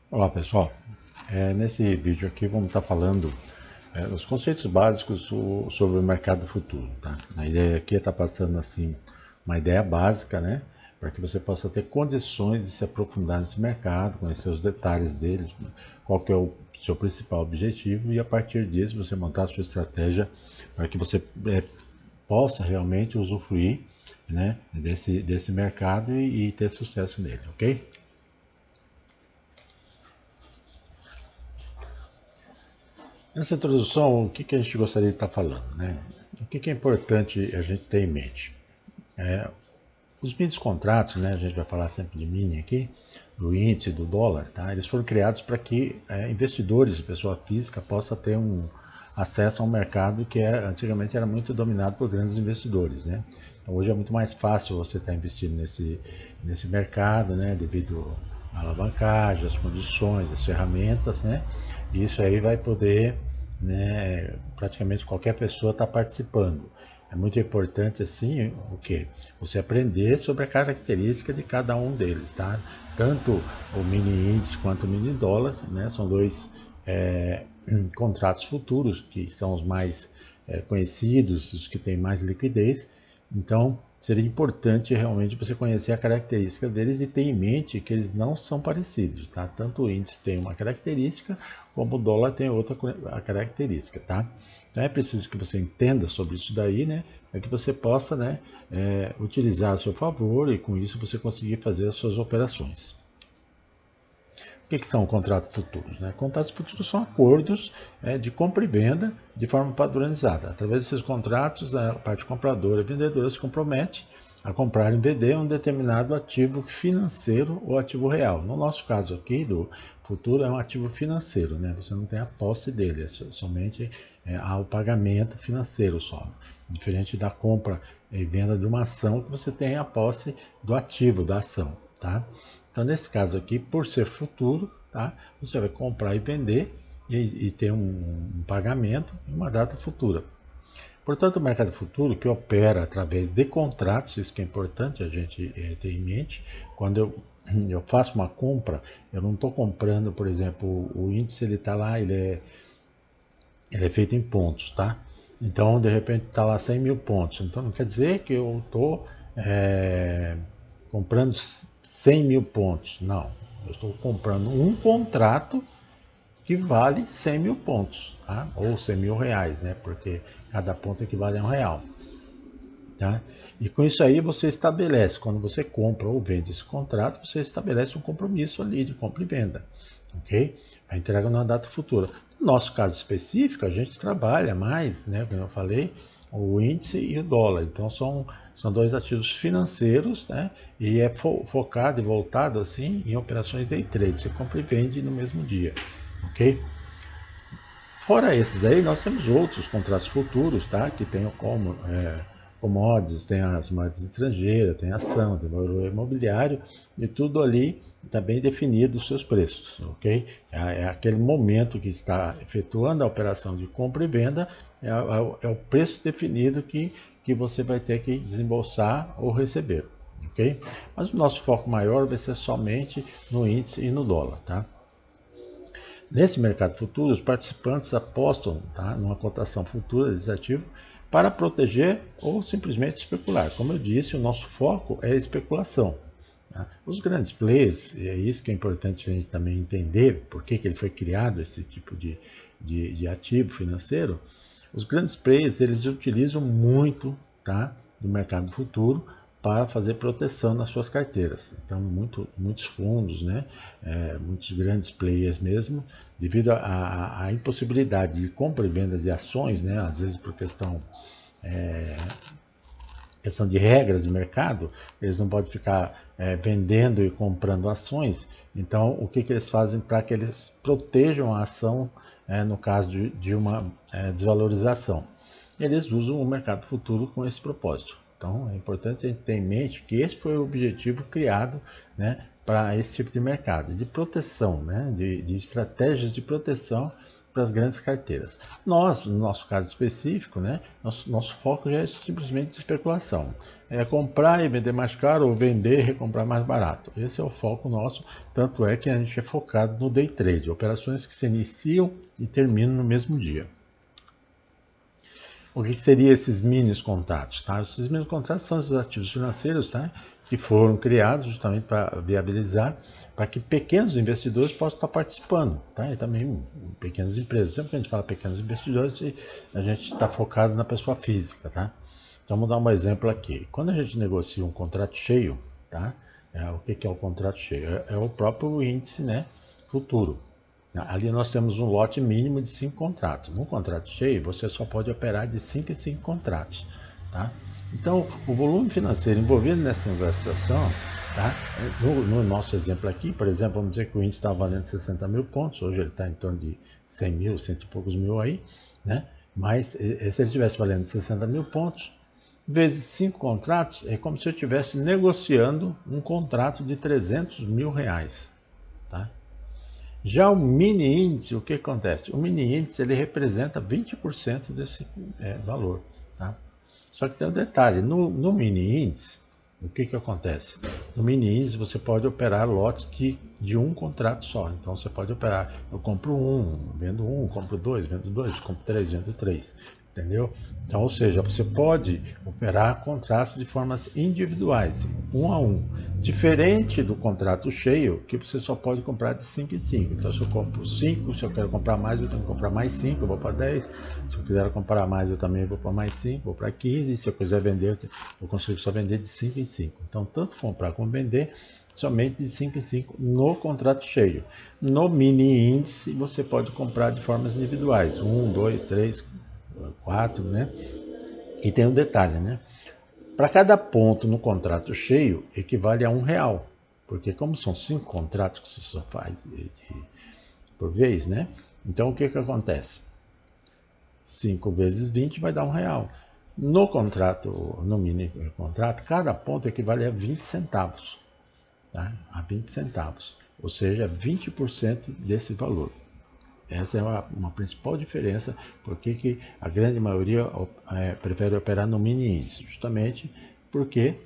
Olá pessoal, nesse vídeo aqui vamos estar falando os conceitos básicos sobre o mercado futuro, tá? A ideia aqui é estar passando assim uma ideia básica, né, para que você possa ter condições de se aprofundar nesse mercado, conhecer os detalhes deles, qual que é o seu principal objetivo e a partir disso você montar a sua estratégia para que você possa realmente usufruir, né, desse mercado e ter sucesso nele, ok? Nessa introdução, o que que a gente gostaria de estar falando, né? O que que é importante a gente ter em mente? Os mini contratos, né? A gente vai falar sempre de mini aqui, do índice, do dólar, tá? Eles foram criados para que investidores, pessoa física, possa ter um acesso a um mercado que antigamente era muito dominado por grandes investidores, né? Então hoje é muito mais fácil você estar investindo nesse mercado, né? Devido à alavancagem, às condições, às ferramentas, né? E isso aí vai poder, né? Praticamente qualquer pessoa está participando. É muito importante assim o que? Você aprender sobre a característica de cada um deles, tá? Tanto o mini índice quanto o mini dólar, né? São dois contratos futuros que são os mais conhecidos, os que têm mais liquidez. Então, seria importante realmente você conhecer a característica deles e ter em mente que eles não são parecidos, tá? Tanto o índice tem uma característica, como o dólar tem outra característica, tá? Então é preciso que você entenda sobre isso daí, né? Para que você possa, né, utilizar a seu favor e com isso você conseguir fazer as suas operações. O que são contratos futuros? Né? Contratos futuros são acordos de compra e venda de forma padronizada. Através desses contratos, a parte compradora e vendedora se compromete a comprar e vender um determinado ativo financeiro ou ativo real. No nosso caso aqui, do futuro, é um ativo financeiro, né? Você não tem a posse dele, é somente há o pagamento financeiro só. Diferente da compra e venda de uma ação, que você tem a posse do ativo, da ação, tá? Então, nesse caso aqui, por ser futuro, tá? Você vai comprar e vender e ter um pagamento em uma data futura. Portanto, o mercado futuro que opera através de contratos, isso que é importante a gente ter em mente, quando eu faço uma compra, eu não estou comprando, por exemplo, o índice ele está lá, ele é feito em pontos, tá? Então, de repente, está lá 100 mil pontos. Então, não quer dizer que eu estou comprando 100 mil pontos. Não. Eu estou comprando um contrato que vale 100 mil pontos, tá? Ou 100 mil reais, né? Porque cada ponto equivale a um real. Tá? E com isso aí você estabelece, quando você compra ou vende esse contrato, você estabelece um compromisso ali de compra e venda, ok? A entrega numa data futura. No nosso caso específico, a gente trabalha mais, né, como eu falei, o índice e o dólar. Então são dois ativos financeiros, né? E é focado e voltado assim em operações day trade. Você compra e vende no mesmo dia, ok? Fora esses aí, nós temos outros contratos futuros, tá? Que tem como commodities, tem as moedas estrangeiras, tem ação, tem valor imobiliário, e tudo ali está bem definido os seus preços, ok? É aquele momento que está efetuando a operação de compra e venda, é o preço definido que você vai ter que desembolsar ou receber, ok? Mas o nosso foco maior vai ser somente no índice e no dólar, tá? Nesse mercado futuro, os participantes apostam, tá, numa cotação futura desse ativo para proteger ou simplesmente especular. Como eu disse, o nosso foco é a especulação. Tá? Os grandes players, e é isso que é importante a gente também entender, por que ele foi criado, esse tipo de ativo financeiro, os grandes players eles utilizam muito, tá, do mercado futuro para fazer proteção nas suas carteiras. Então, muitos fundos, né, muitos grandes players mesmo, devido à impossibilidade de compra e venda de ações, né, às vezes por questão de regras de mercado, eles não podem ficar vendendo e comprando ações. Então, o que eles fazem para que eles protejam a ação no caso de uma desvalorização? Eles usam o mercado futuro com esse propósito. Então, é importante a gente ter em mente que esse foi o objetivo criado, né, para esse tipo de mercado, de proteção, né, de estratégias de proteção para as grandes carteiras. Nós, no nosso caso específico, né, nosso foco já é simplesmente de especulação. É comprar e vender mais caro ou vender e recomprar mais barato. Esse é o foco nosso, tanto é que a gente é focado no day trade, operações que se iniciam e terminam no mesmo dia. O que seriam esses mini contratos? Tá? Esses mini contratos são os ativos financeiros, tá? Que foram criados justamente para viabilizar, para que pequenos investidores possam estar participando, tá? E também pequenas empresas. Sempre que a gente fala pequenos investidores, a gente está focado na pessoa física, tá? Então vamos dar um exemplo aqui. Quando a gente negocia um contrato cheio, tá? O que é o contrato cheio? É o próprio índice, né, futuro. Ali nós temos um lote mínimo de 5 contratos. No contrato cheio, você só pode operar de 5 em 5 contratos. Tá? Então, o volume financeiro envolvido nessa negociação, tá? No nosso exemplo aqui, por exemplo, vamos dizer que o índice está valendo 60 mil pontos, hoje ele está em torno de 100 mil, cento e poucos mil aí, né? Mas se ele estivesse valendo 60 mil pontos, vezes 5 contratos, é como se eu estivesse negociando um contrato de 300 mil reais. Tá? Já o mini índice, o que acontece? O mini índice ele representa 20% desse valor. Tá? Só que tem um detalhe, no mini índice, o que acontece? No mini índice você pode operar lotes de um contrato só. Então você pode operar, eu compro vendo compro dois, vendo dois, compro três, vendo três. Entendeu? Então, ou seja, você pode operar contratos de formas individuais, um a um. Diferente do contrato cheio, que você só pode comprar de 5 em 5. Então, se eu compro 5, se eu quero comprar mais, eu tenho que comprar mais 5, eu vou para 10. Se eu quiser comprar mais, eu também vou para mais 5, vou para 15. Se eu quiser vender, eu consigo só vender de 5 em 5. Então, tanto comprar como vender, somente de 5 em 5 no contrato cheio. No mini índice, você pode comprar de formas individuais, 1, 2, 3, 4, né? E tem um detalhe, né? Para cada ponto no contrato cheio, equivale a R$1, porque como são 5 contratos que você só faz por vez, né? Então o que acontece? 5 vezes 20 vai dar R$1. No contrato, no mini contrato, cada ponto equivale a 20 centavos, tá? A 20 centavos, ou seja, 20% desse valor. Essa é uma principal diferença, porque a grande maioria prefere operar no mini índice, justamente porque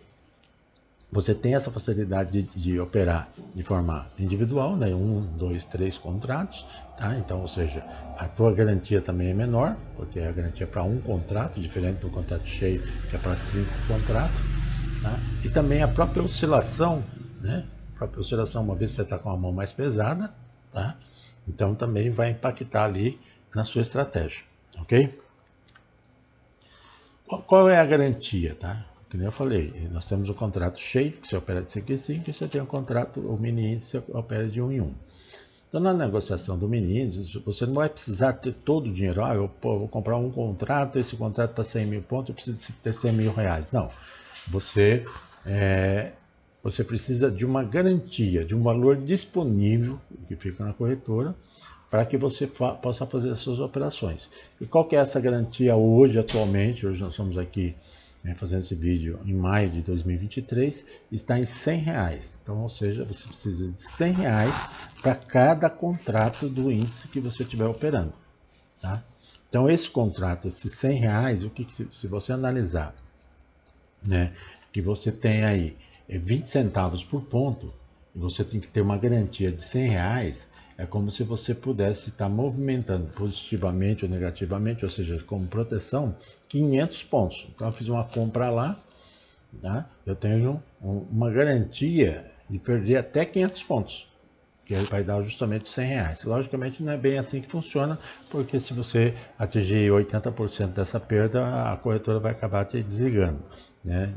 você tem essa facilidade de operar de forma individual, né? 1, 2, 3 contratos, tá? Então, ou seja, a tua garantia também é menor, porque a garantia é para um contrato, diferente do contrato cheio, que é para 5 contratos, tá? E também a própria oscilação, né? A própria oscilação, uma vez que você está com a mão mais pesada, tá? Então também vai impactar ali na sua estratégia, ok? Qual é a garantia, tá? Como eu falei, nós temos o contrato cheio, que você opera de 5 em 5, e você tem o contrato, o mini índice, que você opera de 1 em 1. Então na negociação do mini índice, você não vai precisar ter todo o dinheiro. Eu vou comprar um contrato, esse contrato está 100 mil pontos, eu preciso ter 100 mil reais. Não, você precisa de uma garantia, de um valor disponível, que fica na corretora, para que você possa fazer as suas operações. E qual que é essa garantia hoje, atualmente? Hoje nós estamos aqui fazendo esse vídeo em maio de 2023, está em R$100. Então, ou seja, você precisa de R$100 para cada contrato do índice que você estiver operando. Tá? Então, esse contrato, esses R$100, se você analisar, né, que você tem aí 20 centavos por ponto, e você tem que ter uma garantia de R$100, é como se você pudesse estar movimentando positivamente ou negativamente, ou seja, como proteção, 500 pontos. Então eu fiz uma compra lá, tá? Eu tenho uma garantia de perder até 500 pontos, que vai dar justamente R$100. Logicamente não é bem assim que funciona, porque se você atingir 80% dessa perda, a corretora vai acabar te desligando, né?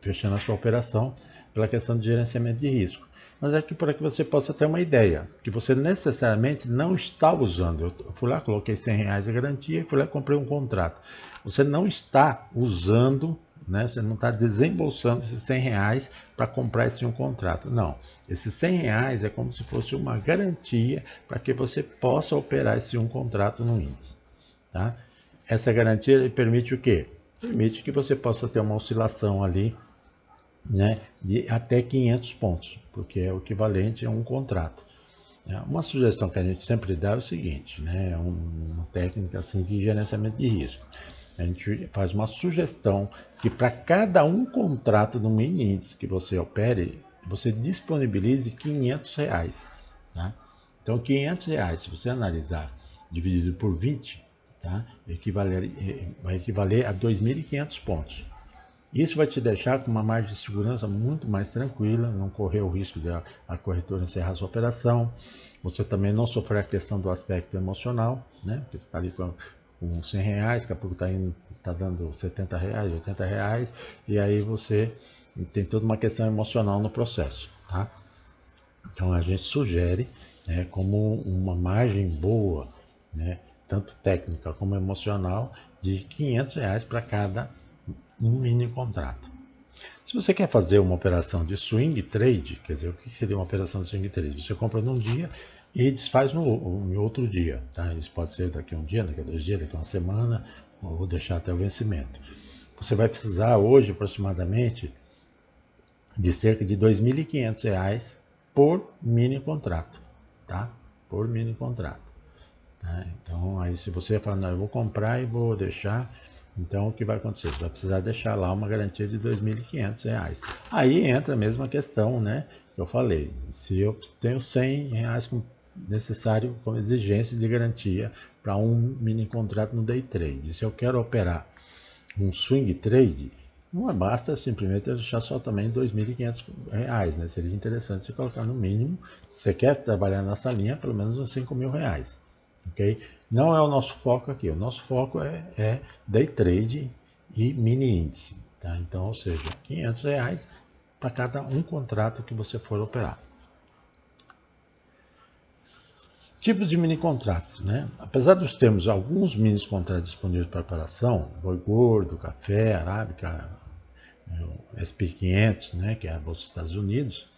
Fechando a sua operação pela questão de gerenciamento de risco. Mas é que para que você possa ter uma ideia, que você necessariamente não está usando. Eu fui lá, coloquei R$100 de garantia e fui lá e comprei um contrato. Você não está usando, né? Você não está desembolsando esses R$100 para comprar esse um contrato. Não, esses R$100 é como se fosse uma garantia para que você possa operar esse um contrato no índice. Tá? Essa garantia permite o quê? Permite que você possa ter uma oscilação ali, né, de até 500 pontos, porque é o equivalente a um contrato. Uma sugestão que a gente sempre dá é o seguinte, né? Uma técnica assim de gerenciamento de risco. A gente faz uma sugestão que para cada um contrato no mini índice que você opere, você disponibilize R$ 500. Tá? Então, R$ 500, se você analisar dividido por 20, tá? Vai equivaler a 2.500 pontos. Isso vai te deixar com uma margem de segurança muito mais tranquila, não correr o risco de a corretora encerrar sua operação. Você também não sofrer a questão do aspecto emocional, né? Porque você está ali com R$ 100, daqui a pouco tá dando R$ 70, R$ 80, e aí você tem toda uma questão emocional no processo, tá? Então a gente sugere, né, como uma margem boa, né, tanto técnica como emocional, de R$ 500 para cada um mini contrato. Se você quer fazer uma operação de swing trade, quer dizer, o que seria uma operação de swing trade? Você compra num dia e desfaz no outro dia. Tá? Isso pode ser daqui a um dia, daqui a 2 dias, daqui a uma semana, ou deixar até o vencimento. Você vai precisar hoje aproximadamente de cerca de R$ 2.500 por mini contrato. Tá? Por mini contrato. Tá? Então, aí se você falar, não, eu vou comprar e vou deixar, então o que vai acontecer? Você vai precisar deixar lá uma garantia de R$ 2.500. Aí entra a mesma questão, né? Que eu falei, se eu tenho R$ 100 necessário como exigência de garantia para um mini contrato no day trade. Se eu quero operar um swing trade, não basta simplesmente deixar só também R$ 2.500, né? Seria interessante você colocar no mínimo, se você quer trabalhar nessa linha, pelo menos uns R$ 5.000. Okay? Não é o nosso foco aqui, o nosso foco é day trade e mini índice. Tá? Então, ou seja, R$ 500 para cada um contrato que você for operar. Tipos de mini contratos, né? Apesar dos termos alguns mini contratos disponíveis para operação, boi gordo, café, arábica, SP500, né, que é a Bolsa dos Estados Unidos,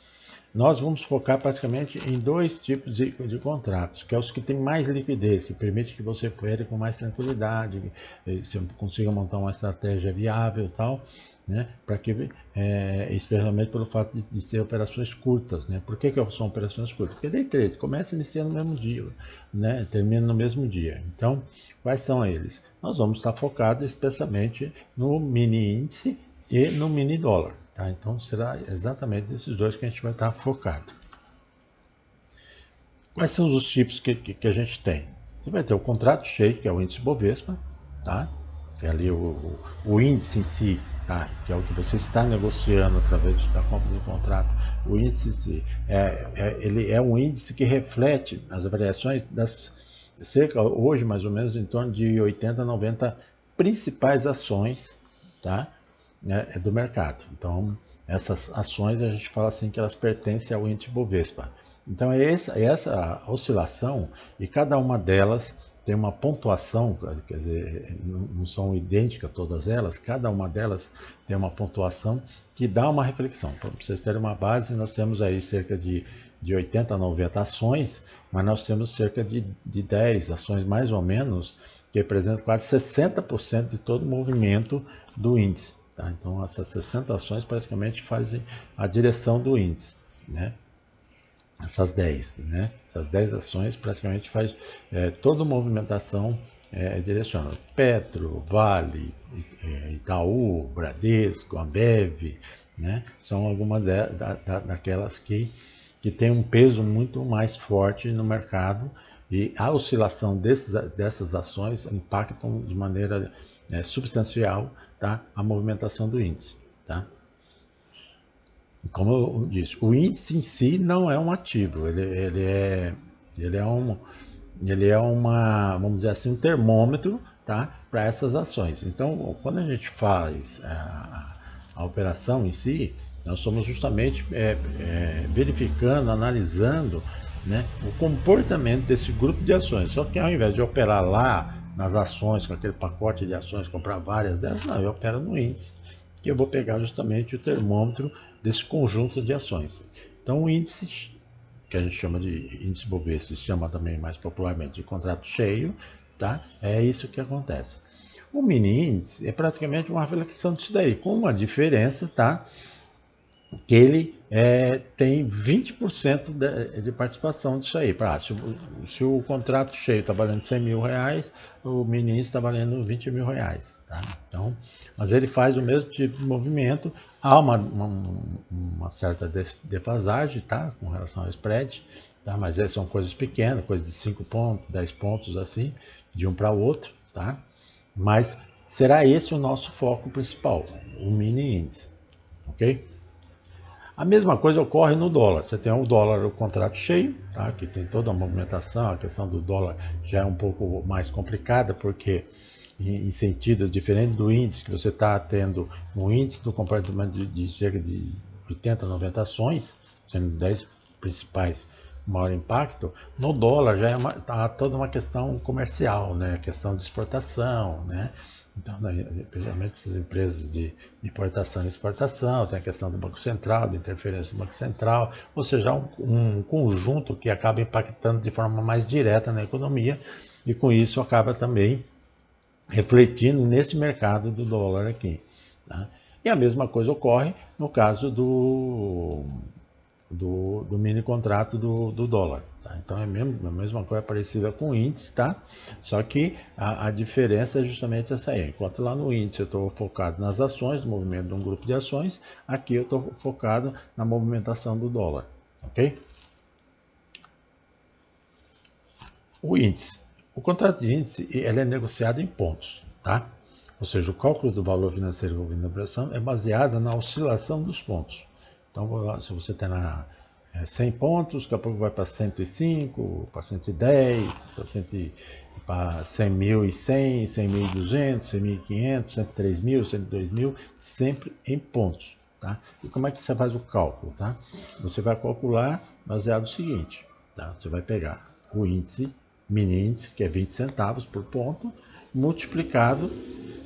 nós vamos focar praticamente em 2 tipos de contratos, que é os que têm mais liquidez, que permite que você opere com mais tranquilidade, você consiga montar uma estratégia viável e tal, né, para que, especialmente pelo fato de ser operações curtas, né. Por que são operações curtas? Porque day trade começa e inicia no mesmo dia, né, termina no mesmo dia. Então, quais são eles? Nós vamos estar focados especialmente no mini índice e no mini dólar. Tá? Então será exatamente esses dois que a gente vai estar focado. Quais são os tipos que a gente tem? Você vai ter o contrato cheio, que é o índice Bovespa, tá? Que é ali o índice em si, tá? Que é o que você está negociando através da compra do contrato. O índice em si, ele é um índice que reflete as variações das cerca, hoje mais ou menos, em torno de 80 a 90 principais ações, tá? Do mercado. Então, essas ações a gente fala assim que elas pertencem ao índice Bovespa. Então, é essa oscilação, e cada uma delas tem uma pontuação, quer dizer, não são idênticas todas elas, cada uma delas tem uma pontuação que dá uma reflexão. Para vocês terem uma base, nós temos aí cerca de 80 a 90 ações, mas nós temos cerca de 10 ações mais ou menos, que representam quase 60% de todo o movimento do índice. Tá? Então, essas 60 ações praticamente fazem a direção do índice, né? Essas 10, né? Essas 10 ações praticamente faz toda a movimentação direciona. Petro, Vale, Itaú, Bradesco, Ambev, né? São algumas daquelas que tem um peso muito mais forte no mercado, e a oscilação dessas ações impactam de maneira substancial, tá, a movimentação do índice. Tá? Como eu disse, o índice em si não é um ativo, ele é uma, vamos dizer assim, um termômetro, tá, para essas ações. Então, quando a gente faz a operação em si, nós somos justamente verificando, analisando, né, o comportamento desse grupo de ações. Só que ao invés de operar lá nas ações, com aquele pacote de ações, comprar várias delas, não, eu opero no índice, que eu vou pegar justamente o termômetro desse conjunto de ações. Então, o índice, que a gente chama de índice Bovespa, se chama também mais popularmente de contrato cheio, tá? É isso que acontece. O mini índice é praticamente uma reflexão disso daí, com uma diferença, tá? que ele tem 20% de participação disso aí. Se o contrato cheio está valendo 100 mil reais, o mini índice está valendo 20 mil reais. Tá? Então, mas ele faz o mesmo tipo de movimento, há uma certa defasagem, tá? Com relação ao spread, tá? Mas são coisas pequenas, coisas de 5 pontos, 10 pontos assim, de um para o outro. Tá? Mas será esse o nosso foco principal, o mini índice. Ok? A mesma coisa ocorre no dólar. Você tem o dólar, o contrato cheio, tá? Que tem toda a movimentação. A questão do dólar já é um pouco mais complicada, porque em sentidos diferentes do índice, que você está tendo um índice do comportamento de cerca de 80, 90 ações, sendo 10 principais maior impacto, no dólar já tá toda uma questão comercial, né? Questão de exportação, né? Então, especialmente essas empresas de importação e exportação, tem a questão do Banco Central, de interferência do Banco Central, ou seja, um conjunto que acaba impactando de forma mais direta na economia e com isso acaba também refletindo nesse mercado do dólar aqui. Tá? E a mesma coisa ocorre no caso do mini contrato do dólar. Tá? Então é a mesma coisa parecida com o índice, tá? Só que a diferença é justamente essa aí. Enquanto lá no índice eu estou focado nas ações, no movimento de um grupo de ações, aqui eu estou focado na movimentação do dólar. Ok? O índice. O contrato de índice ele é negociado em pontos. Tá? Ou seja, o cálculo do valor financeiro envolvido na operação é baseado na oscilação dos pontos. Então, se você tem lá 100 pontos, daqui a pouco vai para 105, para 110, para 100.100, 100.200, 100.500, 103.000, 102.000, sempre em pontos. Tá? E como é que você faz o cálculo? Tá? Você vai calcular baseado no seguinte. Tá? Você vai pegar o índice, mini índice, que é 20 centavos por ponto, multiplicado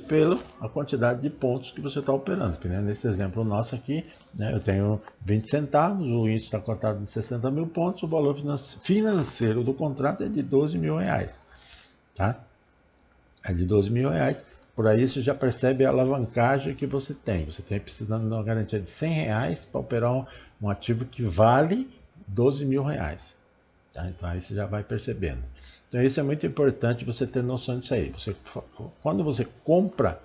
pela quantidade de pontos que você está operando. Que, né, nesse exemplo nosso aqui, né, eu tenho 20 centavos, o índice está cotado de 60 mil pontos, o valor financeiro do contrato é de 12 mil reais. Tá? É de 12 mil reais. Por aí você já percebe a alavancagem que você tem. Você tem precisando de uma garantia de 100 reais para operar um ativo que vale 12 mil reais. Tá? Então aí você já vai percebendo. Então isso é muito importante você ter noção disso aí. Quando você compra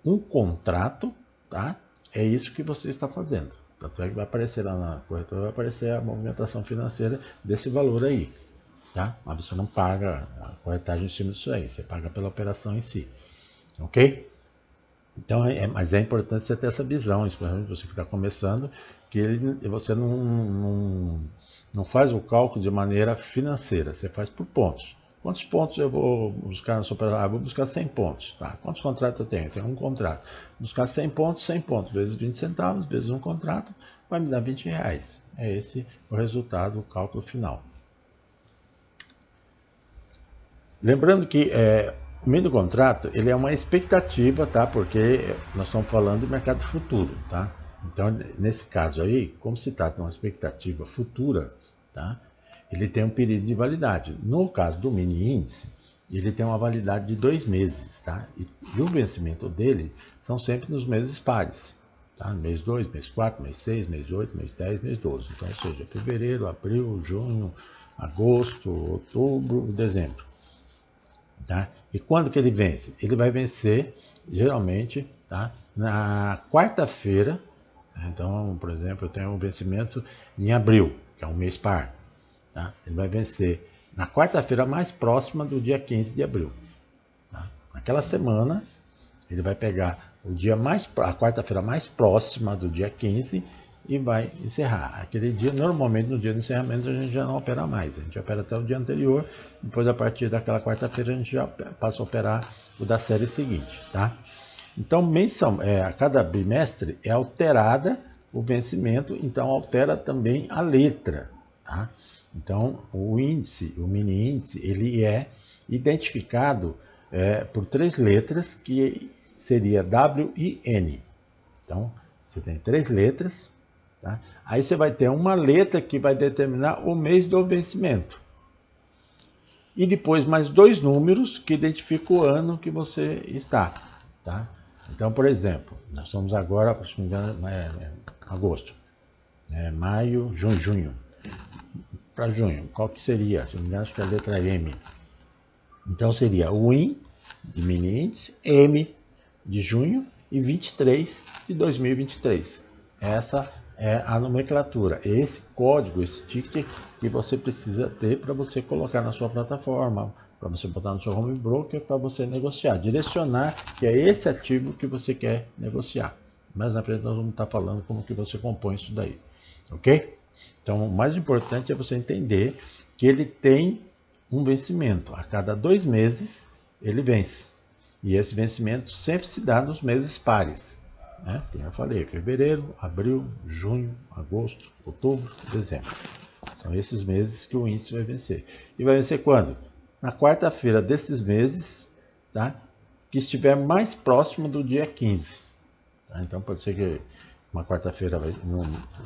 um contrato, tá? É isso que você está fazendo. Tanto é que vai aparecer lá na corretora, vai aparecer a movimentação financeira desse valor aí. Tá? Mas você não paga a corretagem em cima disso aí, você paga pela operação em si. Ok? Então, mas é importante você ter essa visão, especialmente você que está começando, que você não faz o cálculo de maneira financeira, você faz por pontos. Quantos pontos eu vou buscar na sua operação? Vou buscar 100 pontos. Tá? Quantos contratos eu tenho? Eu tenho um contrato. Buscar 100 pontos, vezes 20 centavos, vezes um contrato, vai me dar 20 reais. É esse o resultado, o cálculo final. Lembrando que o mini contrato ele é uma expectativa, tá? Porque nós estamos falando de mercado futuro, tá? Então, nesse caso aí, como se trata de uma expectativa futura, tá? Ele tem um período de validade. No caso do mini índice, ele tem uma validade de 2 meses, tá? E o vencimento dele são sempre nos meses pares, tá? Mês 2, mês 4, mês 6, mês 8, mês 10, mês 12. Então, ou seja, fevereiro, abril, junho, agosto, outubro, dezembro. Tá? E quando que ele vence? Ele vai vencer, geralmente, tá? Na quarta-feira. Então, por exemplo, eu tenho um vencimento em abril, que é um mês par. Tá? Ele vai vencer na quarta-feira mais próxima do dia 15 de abril. Tá? Naquela semana, ele vai pegar a quarta-feira mais próxima do dia 15 e vai encerrar. Aquele dia, normalmente no dia do encerramento, a gente já não opera mais. A gente opera até o dia anterior, depois a partir daquela quarta-feira a gente já passa a operar o da série seguinte. Tá? Então, a cada bimestre é alterada o vencimento, então altera também a letra. Tá? Então, o índice, o mini índice, ele é identificado por 3 letras, que seria W e N. Então, você tem 3 letras. Tá? Aí você vai ter uma letra que vai determinar o mês do vencimento. E depois mais 2 números que identificam o ano que você está. Tá? Então, por exemplo, nós estamos agora, se não me engano, agosto. Maio, junho. Para junho, qual que seria? Se não me engano, acho que é a letra M. Então seria o IN de mini índice, M de junho e 23 de 2023. Essa é a nomenclatura, esse código, esse ticket que você precisa ter para você colocar na sua plataforma, para você botar no seu home broker, para você negociar, direcionar que é esse ativo que você quer negociar. Mais na frente nós vamos estar falando como que você compõe isso daí, ok? Então, o mais importante é você entender que ele tem um vencimento. A cada 2 meses, ele vence. E esse vencimento sempre se dá nos meses pares. Né? Como eu falei, fevereiro, abril, junho, agosto, outubro, dezembro. São esses meses que o índice vai vencer. E vai vencer quando? Na quarta-feira desses meses, tá? Que estiver mais próximo do dia 15. Tá? Então, pode ser que uma quarta-feira,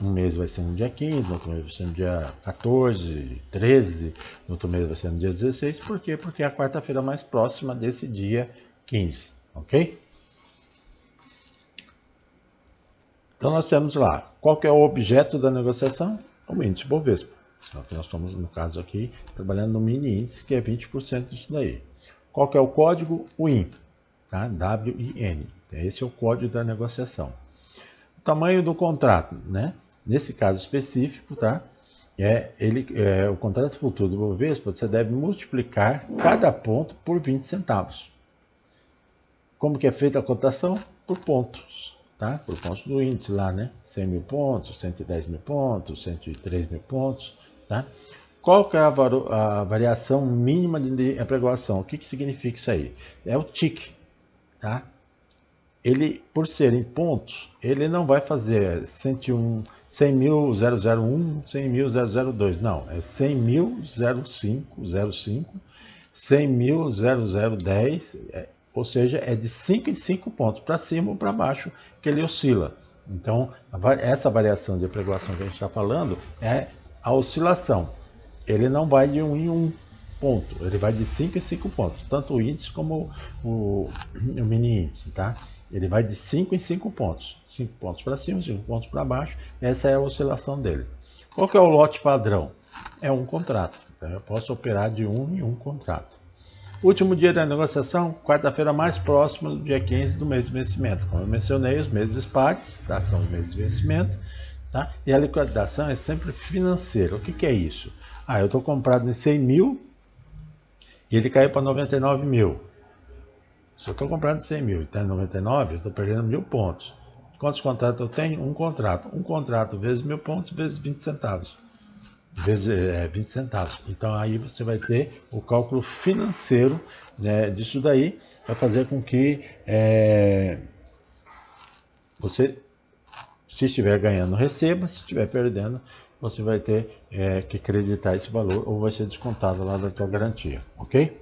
um mês vai ser no dia 15, no outro mês vai ser no dia 14, 13, no outro mês vai ser no dia 16. Por quê? Porque é a quarta-feira mais próxima desse dia 15, ok? Então nós temos lá, qual que é o objeto da negociação? O índice Bovespa. Só que nós estamos, no caso aqui, trabalhando no mini índice, que é 20% disso daí. Qual que é o código? O WIN, tá? W-I-N. Esse é o código da negociação. Tamanho do contrato, né? Nesse caso específico, tá? O contrato futuro do Bovespa, você deve multiplicar cada ponto por 20 centavos. Como que é feita a cotação? Por pontos, tá? Por pontos do índice lá, né? 100 mil pontos, 110 mil pontos, 103 mil pontos, tá? Qual que é a variação mínima de apregoação? O que significa isso aí? É o TIC, tá? Ele, por ser em pontos, ele não vai fazer 101, 100.001, 100.002, não, é 100.005, 100.010, ou seja, é de 5 em 5 pontos, para cima ou para baixo, que ele oscila. Então, essa variação de apregoação que a gente está falando é a oscilação. Ele não vai de 1 em 1 ponto, ele vai de 5 em 5 pontos, tanto o índice como o mini índice, tá? Ele vai de 5 em 5 pontos, 5 pontos para cima, 5 pontos para baixo, essa é a oscilação dele. Qual que é o lote padrão? É um contrato, então eu posso operar de 1 em 1 contrato. Último dia da negociação, quarta-feira mais próxima do dia 15 do mês de vencimento. Como eu mencionei, os meses pares, tá? São os meses de vencimento, tá? E a liquidação é sempre financeira. O que é isso? Eu estou comprado em 100 mil e ele caiu para 99 mil. Se eu estou comprando 100 mil e está em 99, eu estou perdendo 1.000 pontos. Quantos contratos eu tenho? Um contrato. Um contrato vezes 1.000 pontos vezes 20 centavos. Vezes 20 centavos. Então aí você vai ter o cálculo financeiro, né, disso daí, vai fazer com que você, se estiver ganhando, receba, se estiver perdendo, você vai ter que acreditar esse valor ou vai ser descontado lá da tua garantia, ok?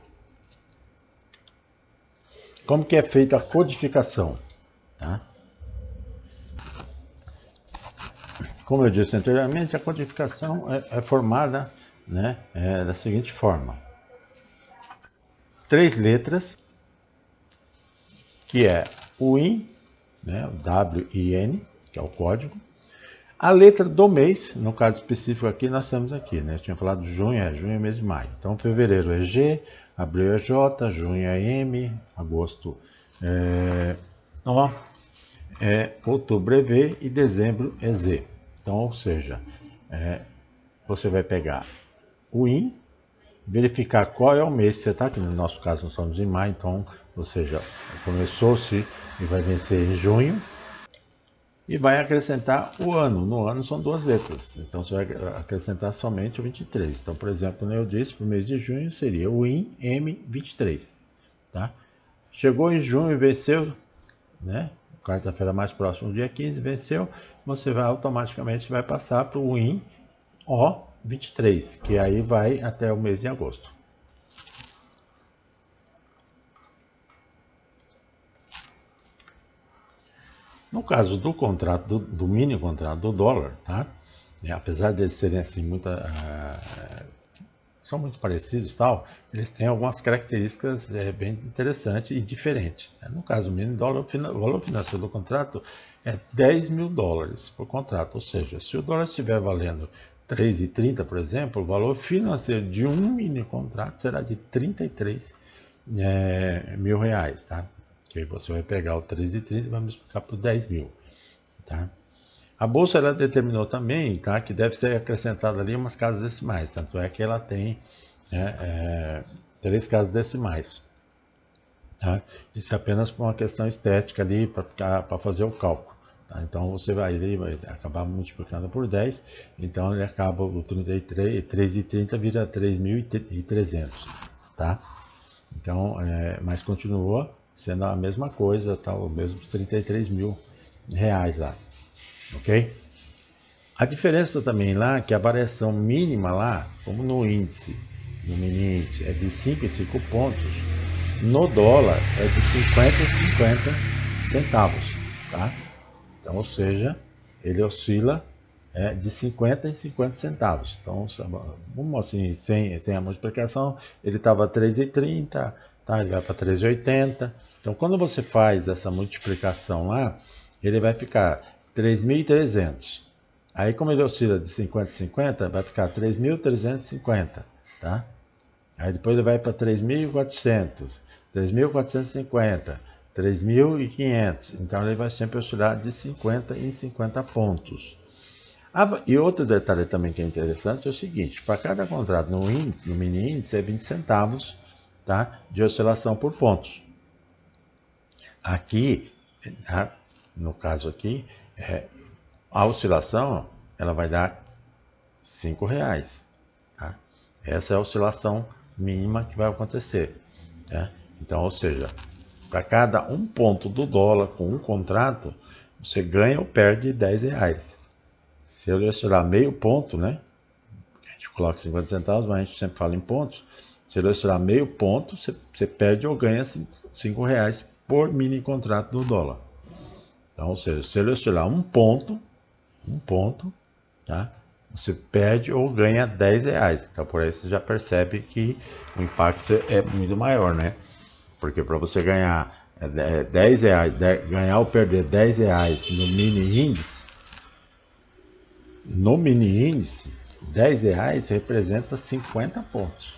Como que é feita a codificação? Tá? Como eu disse anteriormente, a codificação é formada, né, da seguinte forma. 3 letras, que é o IN, né, o W-I-N, que é o código. A letra do mês, no caso específico aqui, nós temos aqui, né? Eu tinha falado de junho é mês de maio. Então, fevereiro é G, abril é J, junho é M, agosto é O, outubro é V e dezembro é Z. Então, ou seja, você vai pegar o IN, verificar qual é o mês que você está, que no nosso caso nós estamos em maio, então, ou seja, começou-se e vai vencer em junho, e vai acrescentar o ano. No ano são 2 letras, então você vai acrescentar somente o 23. Então, por exemplo, como eu disse, para o mês de junho seria o IN M23. Tá? Chegou em junho e venceu, né? Quarta-feira mais próximo do dia 15, venceu, você vai automaticamente passar para o IN O23, que aí vai até o mês de agosto. No caso do contrato, do mini contrato do dólar, tá? Apesar de serem assim são muito parecidos e tal, eles têm algumas características bem interessantes e diferentes. No caso mínimo, o valor financeiro do contrato é 10 mil dólares por contrato, ou seja, se o dólar estiver valendo 3,30, por exemplo, o valor financeiro de um mini contrato será de 33 mil reais, tá? Que aí você vai pegar o 3,30 e vai multiplicar por 10 mil, tá? A bolsa ela determinou também, tá, que deve ser acrescentada ali umas casas decimais, tanto é que ela tem 3 casas decimais. Tá? Isso é apenas por uma questão estética ali para fazer o cálculo. Tá? Então você vai acabar multiplicando por 10, então ele acaba o 3,30 vira 3.300, tá? Então, mas continua sendo a mesma coisa, tá? Os mesmos 33 mil reais lá, ok? A diferença também lá, que a variação mínima lá, como no índice, no mini índice, é de 5 em 5 pontos, no dólar é de 50 em 50 centavos, tá? Então, ou seja, ele oscila de 50 em 50 centavos. Então, vamos assim, sem a multiplicação, ele estava 3,30, tá? Ele vai para 3,80. Então, quando você faz essa multiplicação lá, ele vai ficar 3.300. Aí, como ele oscila de 50 em 50, vai ficar 3.350, tá? Aí depois ele vai para 3.400, 3.450, 3.500. Então ele vai sempre oscilar de 50 em 50 pontos. E outro detalhe também que é interessante é o seguinte: para cada contrato no índice, no mini índice, é 20 centavos, tá, de oscilação por pontos. Aqui, no caso aqui, a oscilação ela vai dar R$5. Tá? Essa é a oscilação mínima que vai acontecer. Né? Então, ou seja, para cada um ponto do dólar com um contrato, você ganha ou perde R$10. Se eu oscilar meio ponto, né? A gente coloca 50 centavos, mas a gente sempre fala em pontos. Se ele oscilar meio ponto, você perde ou ganha R$5 por mini contrato do dólar. Então, ou seja, se ele oscilar um ponto, tá? Você perde ou ganha R$10. Então, por aí você já percebe que o impacto é muito maior, né? Porque para você ganhar R$10, ganhar ou perder R$10 no mini índice, R$10 representa 50 pontos.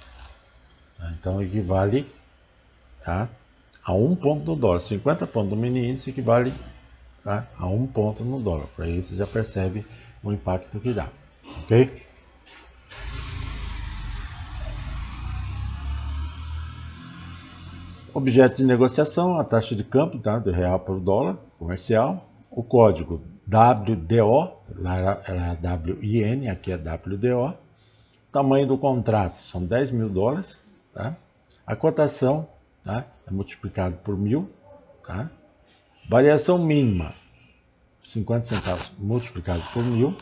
Tá? Então, equivale, tá, a um ponto do dólar. 50 pontos no mini índice equivale, tá, a um ponto no dólar. Por aí você já percebe o impacto que dá. Ok? Objeto de negociação, a taxa de câmbio, tá, do real para o dólar comercial. O código WDO, lá era WIN, aqui é WDO. Tamanho do contrato são 10 mil dólares. Tá? A cotação, tá, é multiplicado por 1.000. Tá? Variação mínima, 50 centavos multiplicado por 1.000.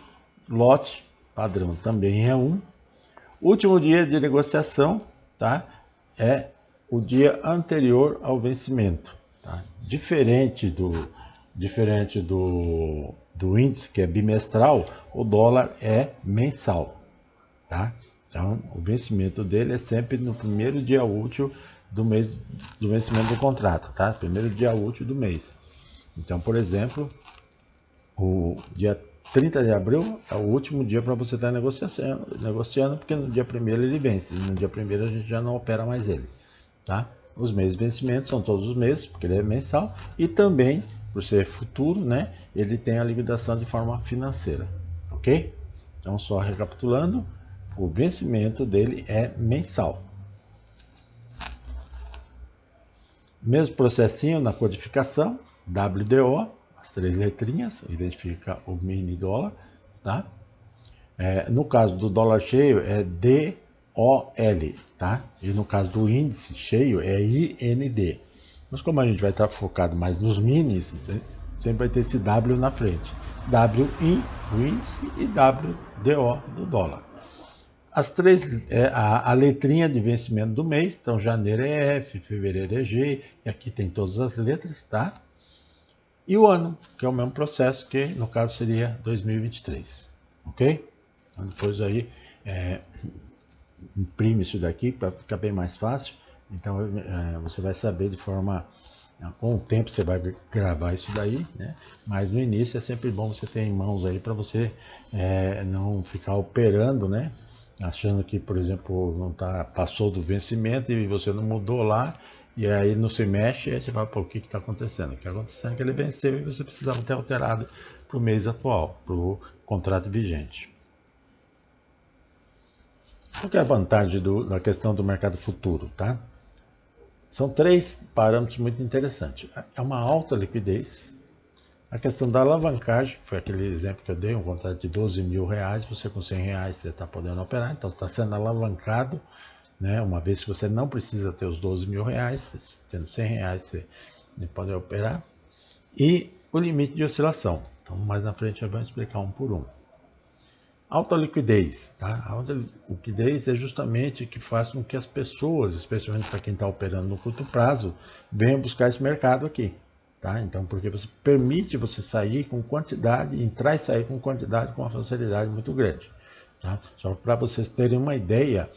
Lote padrão também é 1. Último dia de negociação, tá, é o dia anterior ao vencimento. Tá? Diferente do índice, que é bimestral, o dólar é mensal. Tá? Então, o vencimento dele é sempre no primeiro dia útil do mês do vencimento do contrato. Tá? Primeiro dia útil do mês. Então, por exemplo, o dia 30 de abril é o último dia para você estar negociando, porque no dia 1º ele vence, e no dia 1º a gente já não opera mais ele. Tá? Os meses de vencimento são todos os meses, porque ele é mensal, e também, por ser futuro, né, ele tem a liquidação de forma financeira. Ok? Então, só recapitulando, o vencimento dele é mensal. Mesmo processinho na codificação, WDO, as 3 letrinhas, identifica o mini dólar, tá? No caso do dólar cheio é DOL, tá? E no caso do índice cheio é IND. Mas como a gente vai estar focado mais nos minis, sempre vai ter esse W na frente. WIN, o índice, e WDO do dólar. As 3, a letrinha de vencimento do mês, então janeiro é F, fevereiro é G, e aqui tem todas as letras, tá? E o ano, que é o mesmo processo, que no caso seria 2023, ok? Então, depois aí, imprime isso daqui para ficar bem mais fácil. Então você vai saber de forma... Com o tempo você vai gravar isso daí, né? Mas no início é sempre bom você ter em mãos aí para você não ficar operando, né? Achando que, por exemplo, não tá, passou do vencimento e você não mudou lá, e aí não se mexe, e aí você fala, pô, o que está acontecendo? O que está acontecendo é que ele venceu e você precisava ter alterado para o mês atual, para o contrato vigente. Qual que é a vantagem da questão do mercado futuro, tá? São três parâmetros muito interessantes. É uma alta liquidez, a questão da alavancagem, que foi aquele exemplo que eu dei, um contrato de 12 mil reais, você com 100 reais você está podendo operar, então está sendo alavancado, né? Uma vez que você não precisa ter os 12 mil reais, tendo 100 reais você pode operar. E o limite de oscilação, então mais na frente eu vou explicar um por um. Alta liquidez, tá? A alta liquidez é justamente o que faz com que as pessoas, especialmente para quem está operando no curto prazo, venham buscar esse mercado aqui. Tá? Então, porque você permite você sair com quantidade, entrar e sair com quantidade com uma facilidade muito grande. Tá? Só para vocês terem uma ideia,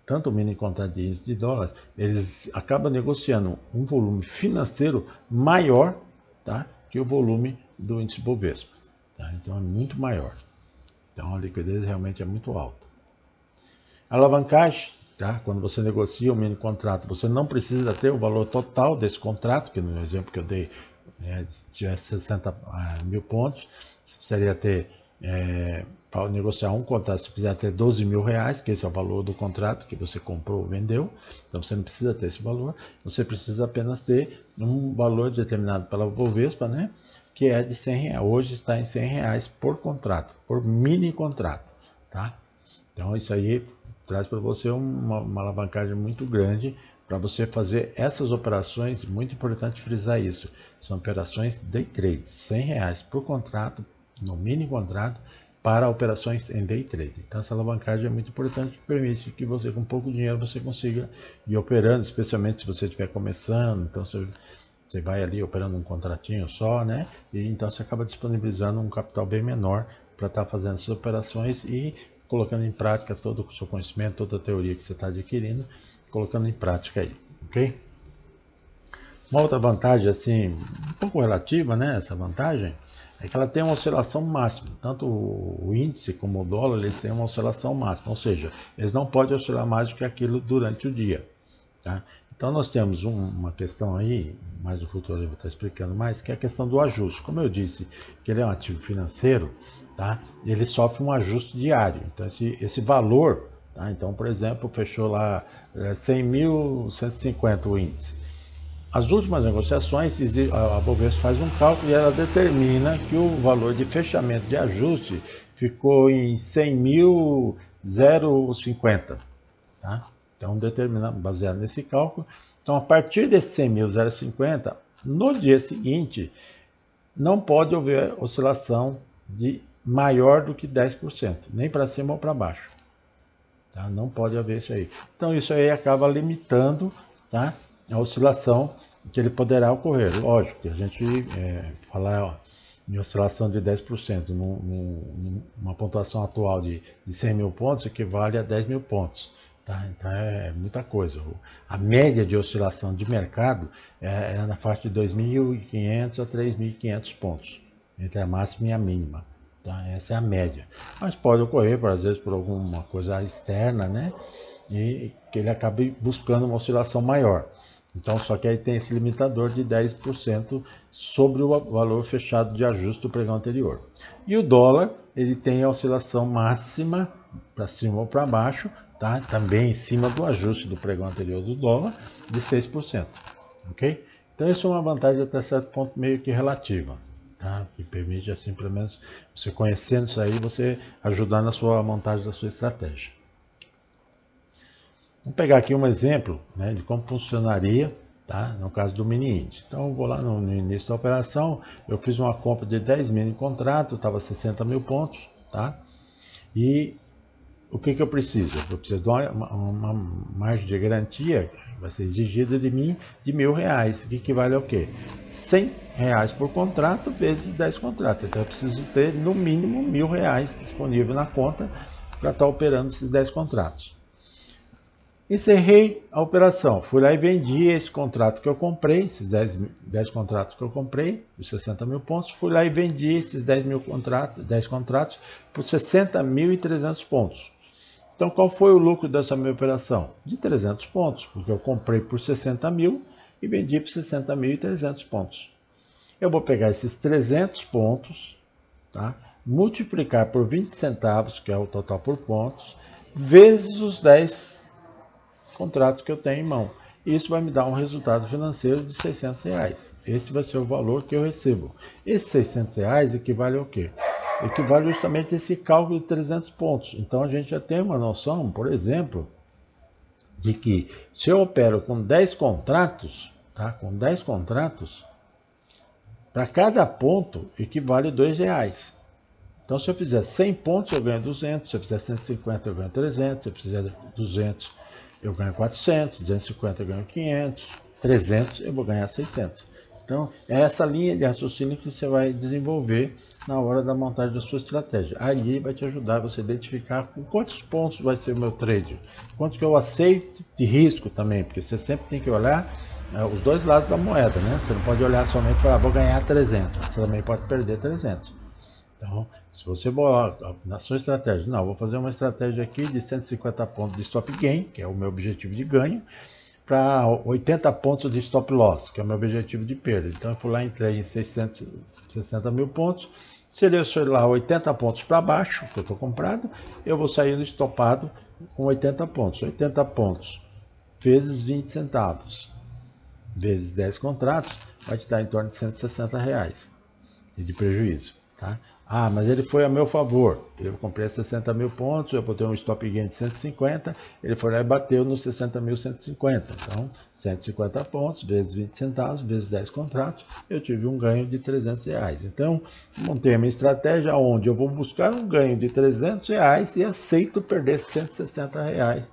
tanto o mini contrato de índice de dólares, eles acabam negociando um volume financeiro maior, tá, que o volume do índice Bovespa. Tá? Então é muito maior. Então a liquidez realmente é muito alta. A alavancagem, tá? Quando você negocia um mini contrato, você não precisa ter o valor total desse contrato, que no exemplo que eu dei, se tivesse 60 mil pontos, você precisaria ter, para negociar um contrato, você precisa ter 12 mil reais, que esse é o valor do contrato que você comprou ou vendeu, então você não precisa ter esse valor, você precisa apenas ter um valor determinado pela Bovespa, né? Que é de 100 reais. Hoje está em 100 reais por contrato, por mini contrato, tá? Então isso aí traz para você uma alavancagem muito grande para você fazer essas operações. Muito importante frisar isso, são operações day trade, 100 reais por contrato, no mini contrato, para operações em day trade. Então essa alavancagem é muito importante, que permite que você com pouco dinheiro você consiga ir operando, especialmente se você estiver começando. Então você vai ali operando um contratinho só, né? E então você acaba disponibilizando um capital bem menor para estar fazendo essas operações e colocando em prática todo o seu conhecimento, toda a teoria que você está adquirindo, colocando em prática aí, ok? Uma outra vantagem, assim, um pouco relativa, né, essa vantagem, é que ela tem uma oscilação máxima. Tanto o índice como o dólar, eles têm uma oscilação máxima, ou seja, eles não podem oscilar mais do que aquilo durante o dia. Tá? Então nós temos uma questão aí, mais no futuro eu vou estar explicando mais, que é a questão do ajuste. Como eu disse que ele é um ativo financeiro, tá? Ele sofre um ajuste diário. Então esse valor, tá? Então por exemplo, fechou lá 100.150 o índice. As últimas negociações, a Bovespa faz um cálculo e ela determina que o valor de fechamento de ajuste ficou em 100.050, tá? Então, baseado nesse cálculo, então a partir desse 100.050, no dia seguinte, não pode haver oscilação de maior do que 10%, nem para cima ou para baixo. Tá? Não pode haver isso aí. Então, isso aí acaba limitando, tá, a oscilação que ele poderá ocorrer. Lógico que a gente falar em oscilação de 10%, numa pontuação atual de 100 mil pontos, equivale a 10 mil pontos. Tá? Então é muita coisa. A média de oscilação de mercado é na faixa de 2.500 a 3.500 pontos, entre a máxima e a mínima. Tá? Essa é a média. Mas pode ocorrer, às vezes, por alguma coisa externa, né? E que ele acabe buscando uma oscilação maior. Então, só que aí tem esse limitador de 10% sobre o valor fechado de ajuste do pregão anterior. E o dólar, ele tem a oscilação máxima para cima ou para baixo, tá? Também em cima do ajuste do pregão anterior do dólar, de 6%. Ok? Então, isso é uma vantagem até certo ponto meio que relativa. Tá? Que permite, assim, pelo menos, você conhecendo isso aí, você ajudar na sua montagem da sua estratégia. Vamos pegar aqui um exemplo, né, de como funcionaria, tá, no caso do mini índice. Então, eu vou lá no início da operação, eu fiz uma compra de 10 mini contratos, estava 60 mil pontos, tá? E o que eu preciso? Eu preciso de uma margem de garantia que vai ser exigida de mim de R$1.000, que equivale ao quê? R$100 por contrato vezes 10 contratos. Então eu preciso ter no mínimo R$1.000 disponível na conta para estar operando esses 10 contratos. Encerrei a operação, fui lá e vendi esse contrato que eu comprei, esses 10 contratos que eu comprei, os 60 mil pontos, fui lá e vendi esses 10 contratos por 60.300 pontos. Então, qual foi o lucro dessa minha operação? De 300 pontos, porque eu comprei por 60 mil e vendi por 60.300 pontos. Eu vou pegar esses 300 pontos, tá? Multiplicar por 20 centavos, que é o total por pontos, vezes os 10 contratos que eu tenho em mão. Isso vai me dar um resultado financeiro de R$600. Esse vai ser o valor que eu recebo. Esses R$600 equivale ao quê? Equivale justamente a esse cálculo de 300 pontos. Então a gente já tem uma noção, por exemplo, de que se eu opero com 10 contratos, tá? Com 10 contratos, para cada ponto equivale R$2. Então se eu fizer 100 pontos eu ganho 200, se eu fizer 150 eu ganho 300, se eu fizer 200 eu ganho 400, 250 eu ganho 500, 300 eu vou ganhar 600. Então, é essa linha de raciocínio que você vai desenvolver na hora da montagem da sua estratégia. Aí vai te ajudar você a identificar com quantos pontos vai ser o meu trade, quanto que eu aceito de risco também, porque você sempre tem que olhar os dois lados da moeda, né? Você não pode olhar somente e falar, vou ganhar 300, você também pode perder 300. Então, se você na sua estratégia, não, vou fazer uma estratégia aqui de 150 pontos de stop gain, que é o meu objetivo de ganho, para 80 pontos de stop loss, que é o meu objetivo de perda. Então, eu fui lá, entrei em 660 mil pontos, se ele oscilar 80 pontos para baixo, que eu estou comprado, eu vou sair no estopado com 80 pontos. 80 pontos vezes 20 centavos, vezes 10 contratos, vai te dar em torno de R$160 de prejuízo, tá? Ah, mas ele foi a meu favor. Eu comprei 60 mil pontos, eu botei um stop gain de 150, ele foi lá e bateu nos 60.150. Então, 150 pontos, vezes 20 centavos, vezes 10 contratos, eu tive um ganho de R$300. Então, montei a minha estratégia onde eu vou buscar um ganho de R$300 e aceito perder R$160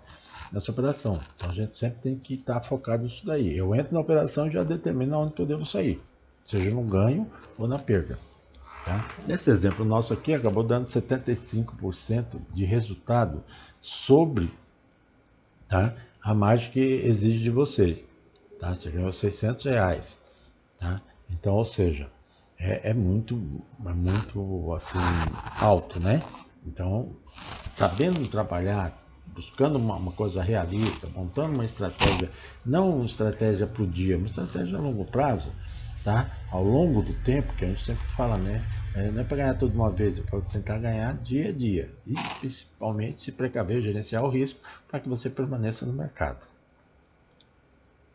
nessa operação. Então, a gente sempre tem que estar focado nisso daí. Eu entro na operação e já determino onde que eu devo sair, seja no ganho ou na perda. Tá? Nesse exemplo nosso aqui, acabou dando 75% de resultado sobre, tá, a margem que exige de você. Tá? Você ganhou R$600. Tá? Então, ou seja, é muito assim, alto, né? Então, sabendo trabalhar, buscando uma coisa realista, montando uma estratégia, não uma estratégia para o dia, uma estratégia a longo prazo, tá? Ao longo do tempo, que a gente sempre fala, né? Não é para ganhar tudo de uma vez, é para tentar ganhar dia a dia. E principalmente se precaver, gerenciar o risco para que você permaneça no mercado.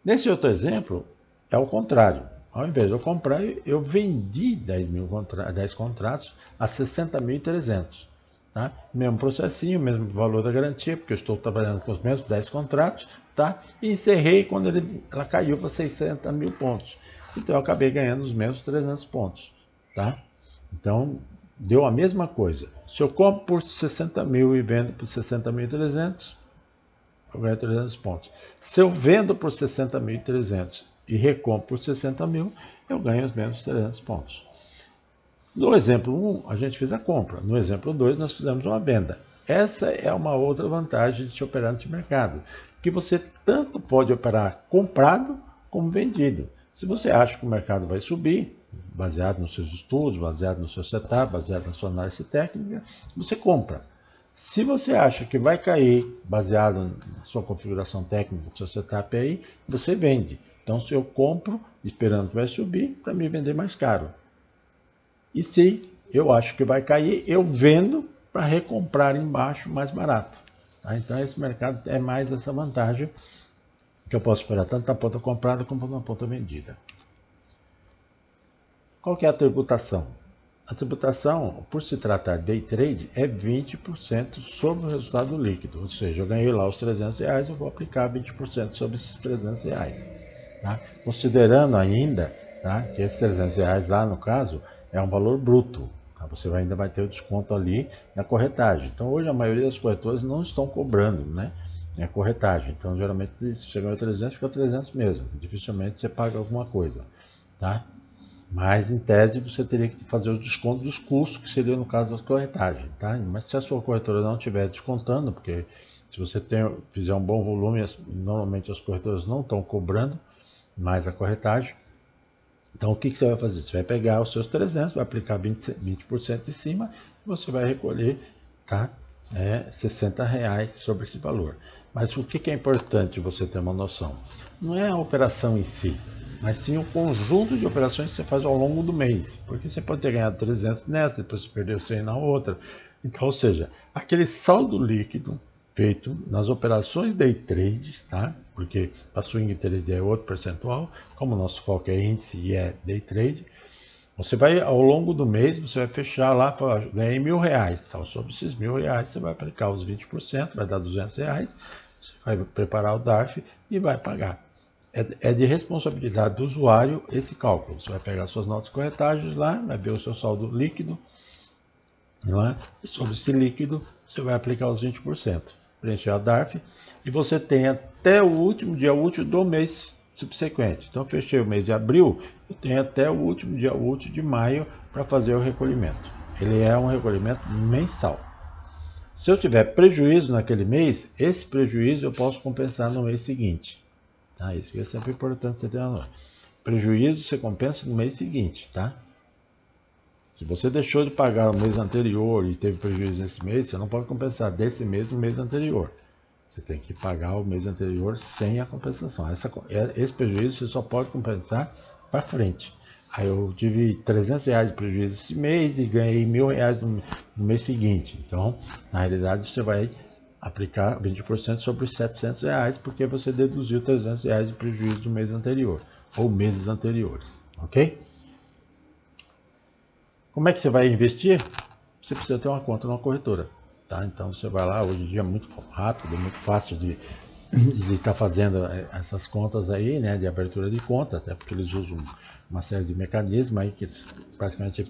Nesse outro exemplo, é o contrário. Ao invés de eu comprar, eu vendi 10 contratos a 60.300. Tá? Mesmo processinho, mesmo valor da garantia, porque eu estou trabalhando com os mesmos 10 contratos, tá? E encerrei quando ela caiu para 60 mil pontos. Então eu acabei ganhando os mesmos 300 pontos. Tá? Então deu a mesma coisa. Se eu compro por 60 mil e vendo por 60.300, eu ganho 300 pontos. Se eu vendo por 60.300 e recompro por 60 mil, eu ganho os mesmos 300 pontos. No exemplo 1, a gente fez a compra. No exemplo 2, nós fizemos uma venda. Essa é uma outra vantagem de se operar nesse mercado, que você tanto pode operar comprado como vendido. Se você acha que o mercado vai subir, baseado nos seus estudos, baseado no seu setup, baseado na sua análise técnica, você compra. Se você acha que vai cair, baseado na sua configuração técnica, no seu setup aí, você vende. Então, se eu compro, esperando que vai subir, para me vender mais caro. E se eu acho que vai cair, eu vendo para recomprar embaixo mais barato. Tá? Então, esse mercado é mais essa vantagem que eu posso esperar tanto na ponta comprada como na ponta vendida. Qual que é a tributação? A tributação, por se tratar de day trade, é 20% sobre o resultado líquido. Ou seja, eu ganhei lá os R$300, eu vou aplicar 20% sobre esses R$300. Tá? Considerando ainda, tá, que esses R$300 lá no caso é um valor bruto. Tá? Você ainda vai ter o desconto ali na corretagem. Então hoje a maioria das corretoras não estão cobrando, né, a corretagem. Então geralmente se chegar a 300 fica 300 mesmo. Dificilmente você paga alguma coisa. Tá? Mas, em tese, você teria que fazer o desconto dos custos, que seria no caso da corretagem, tá? Mas se a sua corretora não estiver descontando, porque se você fizer um bom volume, normalmente as corretoras não estão cobrando mais a corretagem. Então, o que você vai fazer? Você vai pegar os seus 300, vai aplicar 20% em cima, e você vai recolher, tá? R$ 60 sobre esse valor. Mas o que é importante você ter uma noção? Não é a operação em si, mas sim o conjunto de operações que você faz ao longo do mês. Porque você pode ter ganhado 300 nessa, depois você perdeu 100 na outra. Então, ou seja, aquele saldo líquido feito nas operações day trades, tá? Porque a swing trade é outro percentual, como o nosso foco é índice e é day trade, você vai, ao longo do mês, você vai fechar lá, falar, ganhei R$ 1.000. Então, sobre esses R$ 1.000, você vai aplicar os 20%, vai dar R$ 200, você vai preparar o DARF e vai pagar. É de responsabilidade do usuário esse cálculo. Você vai pegar suas notas de corretagem lá, vai ver o seu saldo líquido, lá, e sobre esse líquido, você vai aplicar os 20%. Preencher a DARF e você tem até o último dia útil do mês subsequente. Então, fechei o mês de abril, eu tenho até o último dia útil de maio para fazer o recolhimento. Ele é um recolhimento mensal. Se eu tiver prejuízo naquele mês, esse prejuízo eu posso compensar no mês seguinte. Tá? Isso é sempre importante você ter uma noção. Prejuízo você compensa no mês seguinte, tá? Se você deixou de pagar o mês anterior e teve prejuízo nesse mês, você não pode compensar desse mês no mês anterior. Você tem que pagar o mês anterior sem a compensação. Esse prejuízo você só pode compensar para frente. Aí eu tive R$ 300 de prejuízo esse mês e ganhei R$ 1.000 no mês seguinte. Então, na realidade, você vai aplicar 20% sobre os R$ 700, porque você deduziu R$ 300 de prejuízo do mês anterior, ou meses anteriores, ok? Como é que você vai investir? Você precisa ter uma conta numa corretora, tá? Então você vai lá, hoje em dia é muito rápido, muito fácil de estar fazendo essas contas aí, né, de abertura de conta, até porque eles usam uma série de mecanismos aí que praticamente,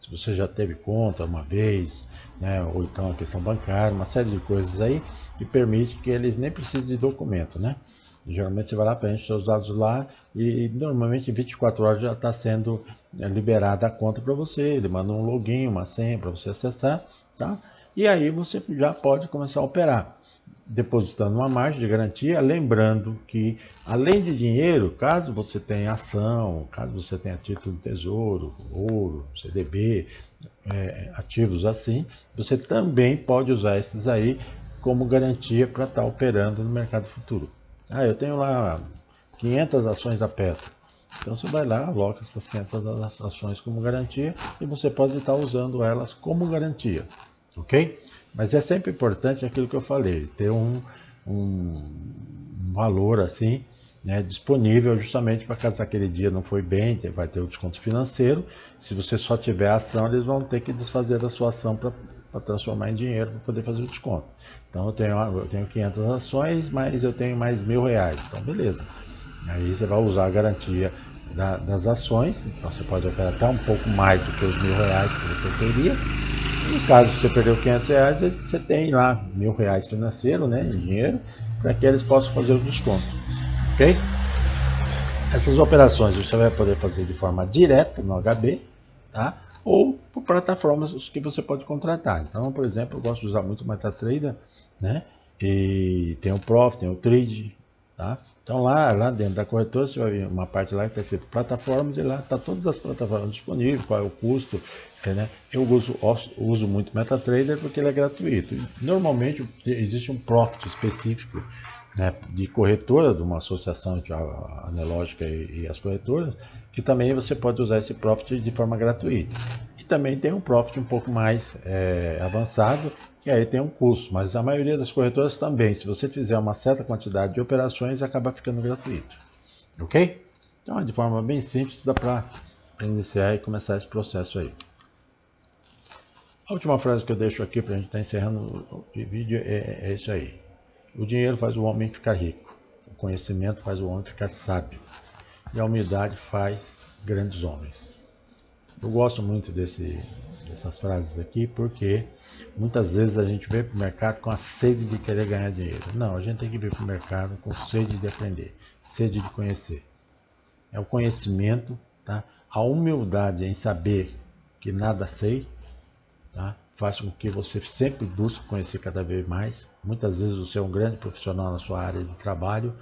se você já teve conta uma vez, né, ou então a questão bancária, uma série de coisas aí que permite que eles nem precisem de documento, né? Geralmente você vai lá, preenche seus dados lá e normalmente em 24 horas já está sendo liberada a conta para você. Ele manda um login, uma senha para você acessar, tá? E aí você já pode começar a operar, depositando uma margem de garantia, lembrando que além de dinheiro, caso você tenha ação, caso você tenha título de tesouro, ouro, CDB, ativos assim, você também pode usar esses aí como garantia para estar operando no mercado futuro. Ah, eu tenho lá 500 ações da Petro. Então você vai lá, aloca essas 500 ações como garantia e você pode estar usando elas como garantia, ok? Mas é sempre importante aquilo que eu falei, ter um valor assim, né, disponível justamente para caso aquele dia não foi bem, vai ter o desconto financeiro. Se você só tiver ação, eles vão ter que desfazer da sua ação para transformar em dinheiro para poder fazer o desconto. Então eu tenho 500 ações, mas eu tenho mais R$ 1.000. Então beleza. Aí você vai usar a garantia das ações, então você pode operar até um pouco mais do que os R$ 1.000 que você teria. No caso, se você perdeu R$ 500, você tem lá R$ 1.000 financeiro, né, em dinheiro, para que eles possam fazer o desconto, ok? Essas operações você vai poder fazer de forma direta no HB, tá? Ou por plataformas que você pode contratar. Então, por exemplo, eu gosto de usar muito o MetaTrader, né? E tem o Profit, tem o Trade, tá? Então lá dentro da corretora você vai ver uma parte lá que está escrito plataformas e lá está todas as plataformas disponíveis, qual é o custo, né? Eu uso muito MetaTrader porque ele é gratuito. Normalmente existe um Profit específico, né, de corretora, de uma associação analógica e as corretoras, que também você pode usar esse Profit de forma gratuita. E também tem um Profit um pouco mais avançado, que aí tem um custo, mas a maioria das corretoras também, se você fizer uma certa quantidade de operações, acaba ficando gratuito. Ok? Então, de forma bem simples, dá para iniciar e começar esse processo aí. A última frase que eu deixo aqui para a gente estar encerrando o vídeo é isso aí. O dinheiro faz o homem ficar rico, o conhecimento faz o homem ficar sábio, e a humildade faz grandes homens. Eu gosto muito dessas frases aqui porque muitas vezes a gente vem para o mercado com a sede de querer ganhar dinheiro. Não, a gente tem que vir para o mercado com sede de aprender, sede de conhecer. É o conhecimento, tá? a humildade em saber que nada sei, tá? Faz com que você sempre busque conhecer cada vez mais. Muitas vezes você é um grande profissional na sua área de trabalho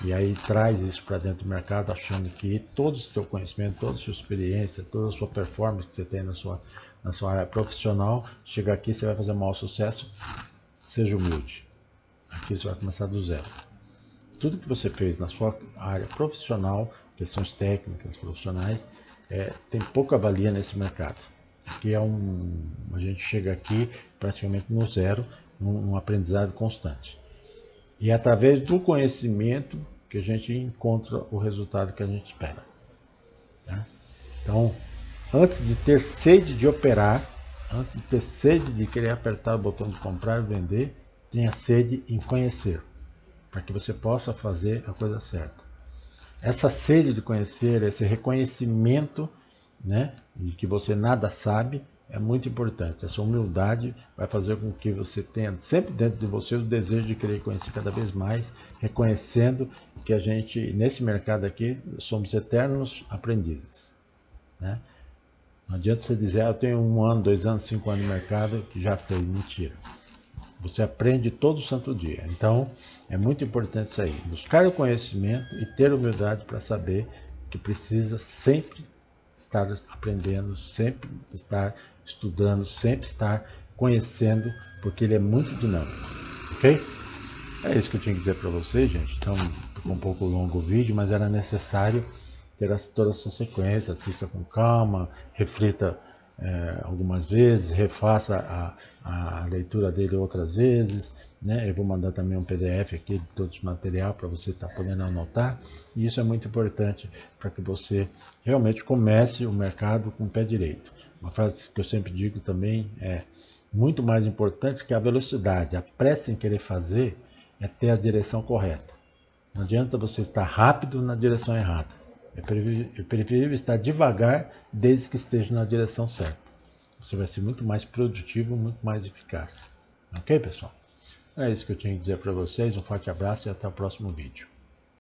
e aí traz isso para dentro do mercado achando que todo o seu conhecimento, toda a sua experiência, toda a sua performance que você tem na sua área profissional, chega aqui você vai fazer um maior sucesso. Seja humilde. Aqui você vai começar do zero. Tudo que você fez na sua área profissional, questões técnicas, profissionais, tem pouca valia nesse mercado. Aqui a gente chega aqui praticamente no zero, num aprendizado constante. E é através do conhecimento que a gente encontra o resultado que a gente espera. Tá? Então, antes de ter sede de operar, antes de ter sede de querer apertar o botão de comprar e vender, tenha sede em conhecer, para que você possa fazer a coisa certa. Essa sede de conhecer, esse reconhecimento, né, de que você nada sabe, é muito importante. Essa humildade vai fazer com que você tenha sempre dentro de você o desejo de querer conhecer cada vez mais, reconhecendo que a gente, nesse mercado aqui, somos eternos aprendizes, né? Não adianta você dizer, eu tenho 1 ano, 2 anos, 5 anos de mercado, que já sei. Mentira. Você aprende todo santo dia. Então, é muito importante isso aí. Buscar o conhecimento e ter humildade para saber que precisa sempre estar aprendendo, sempre estar estudando, sempre estar conhecendo, porque ele é muito dinâmico. Ok? É isso que eu tinha que dizer para vocês, gente. Então, ficou um pouco longo o vídeo, mas era necessário ter toda essa sequência. Assista com calma, reflita algumas vezes, refaça a leitura dele outras vezes, né? Eu vou mandar também um PDF aqui de todo esse material para você estar podendo anotar. E isso é muito importante para que você realmente comece o mercado com o pé direito. Uma frase que eu sempre digo também é: muito mais importante que a velocidade, a pressa em querer fazer, é ter a direção correta. Não adianta você estar rápido na direção errada. É preferível estar devagar desde que esteja na direção certa. Você vai ser muito mais produtivo, muito mais eficaz. Ok, pessoal? É isso que eu tinha que dizer para vocês. Um forte abraço e até o próximo vídeo.